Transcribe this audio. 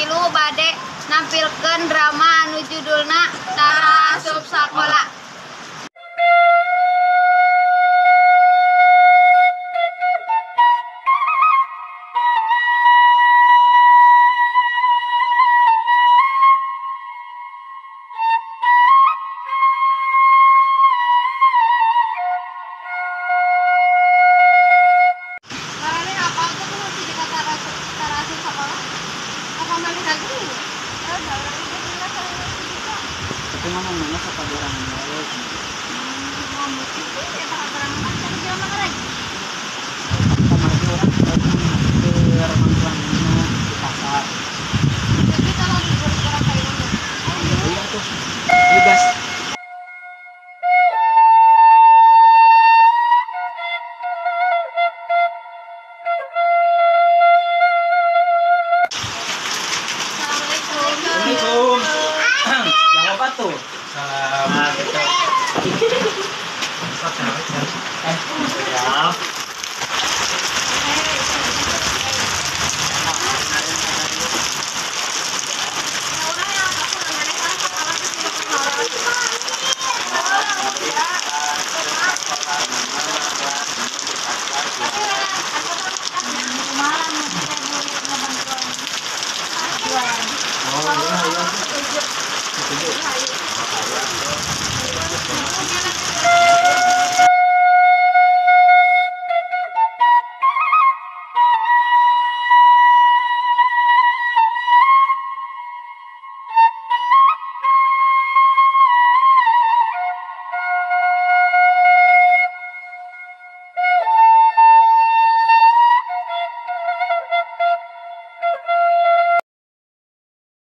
milu bade nampilkeun drama anu judulna Tara Asup Sakola. Tapi ngomong mana siapa orang yang lalu? Ngomong itu ya orang-orang kan jadi